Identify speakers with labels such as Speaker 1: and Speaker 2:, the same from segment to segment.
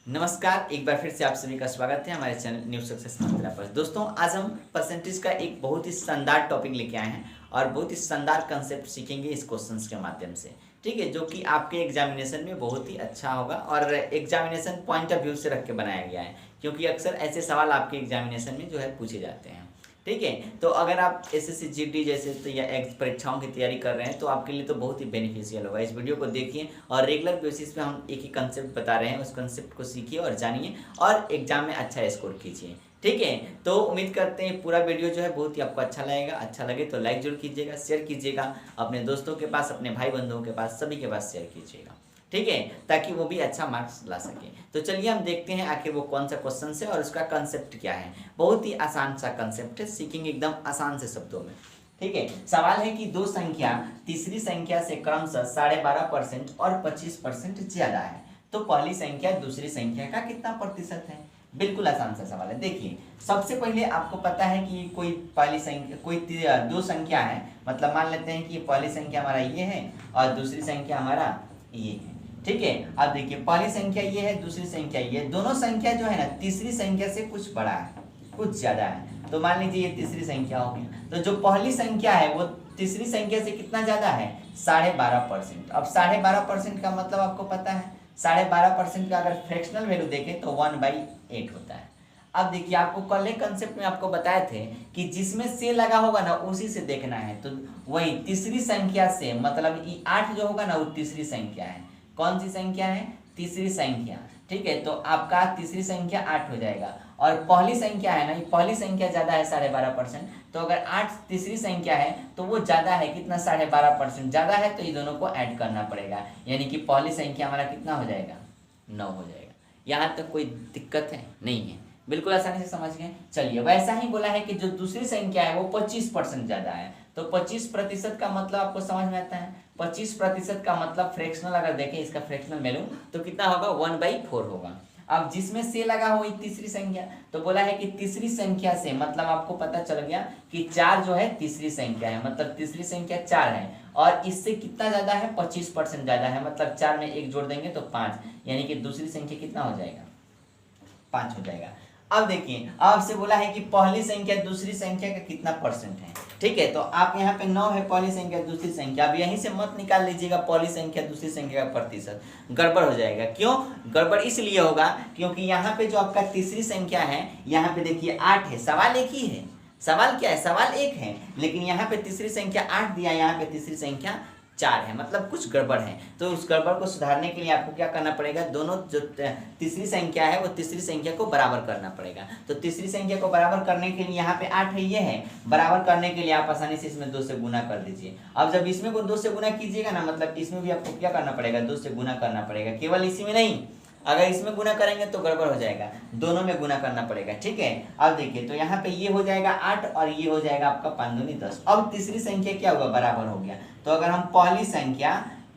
Speaker 1: नमस्कार, एक बार फिर से आप सभी का स्वागत है हमारे चैनल न्यू सक्सेस मंत्रा पर। दोस्तों, आज हम परसेंटेज का एक बहुत ही शानदार टॉपिक लेके आए हैं और बहुत ही शानदार कंसेप्ट सीखेंगे इस क्वेश्चंस के माध्यम से। ठीक है, जो कि आपके एग्जामिनेशन में बहुत ही अच्छा होगा और एग्जामिनेशन पॉइंट ऑफ व्यू से रख के बनाया गया है, क्योंकि अक्सर ऐसे सवाल आपके एग्जामिनेशन में जो है पूछे जाते हैं। ठीक है, तो अगर आप एसएससी जीडी जैसे तो या परीक्षाओं की तैयारी कर रहे हैं तो आपके लिए तो बहुत ही बेनिफिशियल होगा। इस वीडियो को देखिए और रेगुलर बेसिस पे हम एक ही कंसेप्ट बता रहे हैं, उस कंसेप्ट को सीखिए और जानिए और एग्जाम में अच्छा स्कोर कीजिए। ठीक है, तो उम्मीद करते हैं पूरा वीडियो जो है बहुत ही आपको अच्छा लगेगा। अच्छा लगे तो लाइक जरूर कीजिएगा, शेयर कीजिएगा अपने दोस्तों के पास, अपने भाई बंधुओं के पास, सभी के पास शेयर कीजिएगा। ठीक है, ताकि वो भी अच्छा मार्क्स ला सके। तो चलिए हम देखते हैं आखिर वो कौन सा क्वेश्चन है और उसका कंसेप्ट क्या है। बहुत ही आसान सा कंसेप्ट है, सीखेंगे एकदम आसान से शब्दों में। ठीक है, सवाल है कि दो संख्या तीसरी संख्या से क्रमशः 12.5% और 25% ज्यादा है, तो पहली संख्या दूसरी संख्या का कितना प्रतिशत है। बिल्कुल आसान सा सवाल है। देखिए, सबसे पहले आपको पता है कि कोई पहली संख्या दो संख्या है, मतलब मान लेते हैं कि पहली संख्या हमारा ये है और दूसरी संख्या हमारा ये है। ठीक है, अब देखिए पहली संख्या ये है, दूसरी संख्या ये है। दोनों संख्या जो है ना तीसरी संख्या से कुछ बड़ा है, कुछ ज्यादा है। तो मान लीजिए ये तीसरी संख्या हो गई, तो जो पहली संख्या है वो तीसरी संख्या से कितना ज्यादा है, 12.5%। अब 12.5% का मतलब आपको पता है, 12.5% का अगर फ्रैक्शनल वैल्यू देखें तो 1/8 होता है। अब देखिए, आपको कल एक कंसेप्ट में आपको बताए थे कि जिसमें से लगा होगा ना उसी से देखना है। तो वही तीसरी संख्या से, मतलब 8 जो होगा ना वो तीसरी संख्या है। कौन सी संख्या है, तीसरी संख्या। ठीक है, तो आपका तीसरी संख्या 8 हो जाएगा और पहली संख्या है ना, ये पहली संख्या ज्यादा है 12.5%। तो अगर 8 तीसरी संख्या है तो वो ज्यादा है कितना, 12.5% ज्यादा है, तो ये दोनों को ऐड करना पड़ेगा, यानी कि पहली संख्या हमारा कितना हो जाएगा, 9 हो जाएगा। यहाँ तक कोई दिक्कत है नहीं है, बिल्कुल आसानी से समझ गए। चलिए, वैसा ही बोला है कि जो दूसरी संख्या है वो 25% ज्यादा है। तो 25% का मतलब आपको समझ में आता है, 25% का मतलब फ्रैक्शनल अगर देखें इसका फ्रैक्शनल वैल्यू तो कितना होगा, 1/4 होगा। अब जिसमें से लगा हो तीसरी संख्या, तो बोला है कि तीसरी संख्या से, मतलब आपको पता चल गया कि 4 जो है तीसरी संख्या है, मतलब तीसरी संख्या 4 है और इससे कितना ज्यादा है, 25% ज्यादा है। मतलब 4 में 1 जोड़ देंगे तो 5, यानी कि दूसरी संख्या कितना हो जाएगा, 5 हो जाएगा। अब देखिए, आपसे बोला है कि पहली संख्या दूसरी संख्या का कितना परसेंट है। ठीक है, तो आप यहाँ पे 9 है पहली संख्या दूसरी संख्या, अब यहीं से मत निकाल लीजिएगा पहली संख्या दूसरी संख्या का प्रतिशत, गड़बड़ हो जाएगा। क्यों गड़बड़, इसलिए होगा क्योंकि यहाँ पे जो आपका तीसरी संख्या है, यहाँ पे देखिए 8 है, सवाल एक ही है। सवाल क्या है, सवाल एक है, लेकिन यहाँ पे तीसरी संख्या 8 दिया, यहाँ पे तीसरी संख्या 4 है, मतलब कुछ गड़बड़ है। तो उस गड़बड़ को सुधारने के लिए आपको क्या करना पड़ेगा, दोनों जो तीसरी संख्या है वो तीसरी संख्या को बराबर करना पड़ेगा। तो तीसरी संख्या को बराबर करने के लिए यहाँ पे 8 है, ये है, बराबर करने के लिए आप आसानी से इसमें 2 से गुना कर दीजिए। अब जब इसमें को 2 से गुना कीजिएगा ना, मतलब इसमें भी आपको क्या करना पड़ेगा, 2 से गुना करना पड़ेगा। केवल इसी में नहीं, अगर इसमें गुना करेंगे तो गड़बड़ हो जाएगा, दोनों में गुना करना पड़ेगा। ठीक है, अब देखिए, तो यहाँ पे ये हो जाएगा 8 और ये हो जाएगा आपका 5 दूनी 10। अब तीसरी संख्या क्या हुआ, बराबर हो गया। तो अगर हम पहली संख्या,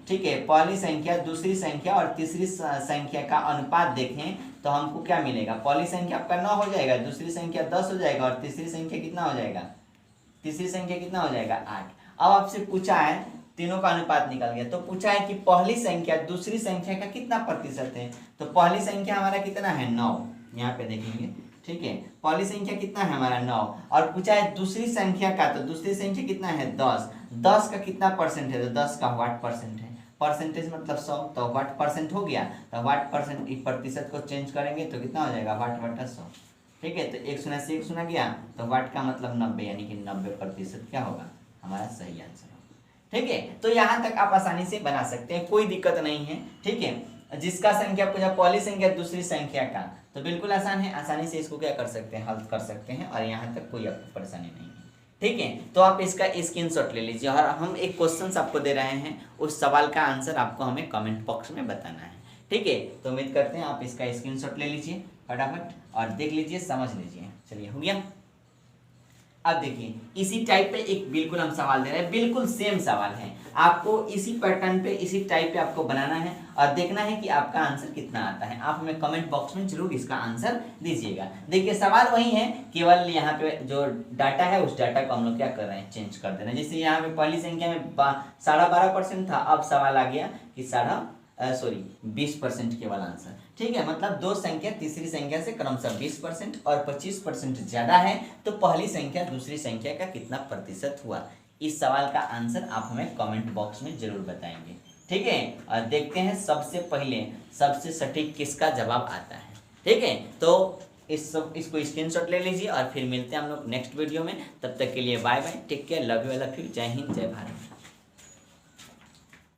Speaker 1: ठीक है, पहली संख्या दूसरी संख्या और तीसरी संख्या का अनुपात देखें तो हमको क्या मिलेगा, पहली संख्या आपका 9 हो जाएगा, दूसरी संख्या 10 हो जाएगा और तीसरी संख्या कितना हो जाएगा, तीसरी संख्या कितना हो जाएगा, 8। अब आपसे पूछा है, तीनों का अनुपात निकल गया, तो पूछा है कि पहली संख्या दूसरी संख्या का कितना प्रतिशत है। तो पहली संख्या हमारा कितना है, 9, यहाँ पे देखेंगे। ठीक है, पहली संख्या कितना है हमारा, 9, और पूछा है दूसरी संख्या का, तो दूसरी संख्या कितना है, 10। 10 का कितना परसेंट है, तो 10 का वाट परसेंट है, परसेंटेज मतलब 100, तो वाट परसेंट हो गया। तो वाट परसेंट प्रतिशत को चेंज करेंगे तो कितना हो जाएगा, वाट बटा 100। ठीक है, तो 1 शून्य से 1 शून्य गया, तो वाट का मतलब 90, यानी कि 90% क्या होगा, हमारा सही आंसर होगा। ठीक है, तो यहाँ तक आप आसानी से बना सकते हैं, कोई दिक्कत नहीं है। ठीक है, जिसका संख्या पूछा पहली संख्या दूसरी संख्या का, तो बिल्कुल आसान है, आसानी से इसको क्या कर सकते हैं, हल कर सकते हैं और यहाँ तक कोई आपको परेशानी नहीं है। ठीक है, तो आप इसका स्क्रीनशॉट ले लीजिए और हम एक क्वेश्चन आपको दे रहे हैं, उस सवाल का आंसर आपको हमें कमेंट बॉक्स में बताना है। ठीक है, तो उम्मीद करते हैं आप इसका स्क्रीनशॉट ले लीजिए फटाफट और देख लीजिए, समझ लीजिए। चलिए, हो गया। अब देखिए, इसी टाइप पे एक बिल्कुल हम सवाल दे रहे हैं, बिल्कुल सेम सवाल है, आपको इसी पैटर्न पे इसी टाइप पे आपको बनाना है और देखना है कि आपका आंसर कितना आता है। आप हमें कमेंट बॉक्स में जरूर इसका आंसर दीजिएगा। देखिए, सवाल वही है, केवल यहाँ पे जो डाटा है उस डाटा को हम लोग क्या कर रहे हैं, चेंज कर दे रहे हैं। जैसे यहाँ पे पहली संख्या में 12.5% था, अब सवाल आ गया कि सॉरी 20% केवल आंसर। ठीक है, मतलब दो संख्या तीसरी संख्या से क्रमशः 20% और 25% ज़्यादा है तो पहली संख्या दूसरी संख्या का कितना प्रतिशत हुआ। इस सवाल का आंसर आप हमें कमेंट बॉक्स में जरूर बताएंगे। ठीक है, और देखते हैं सबसे पहले सबसे सटीक किसका जवाब आता है। ठीक है, तो इसको स्क्रीनशॉट ले लीजिए और फिर मिलते हैं हम लोग नेक्स्ट वीडियो में। तब तक के लिए bye bye, take care, love you, जय हिंद, जय भारत।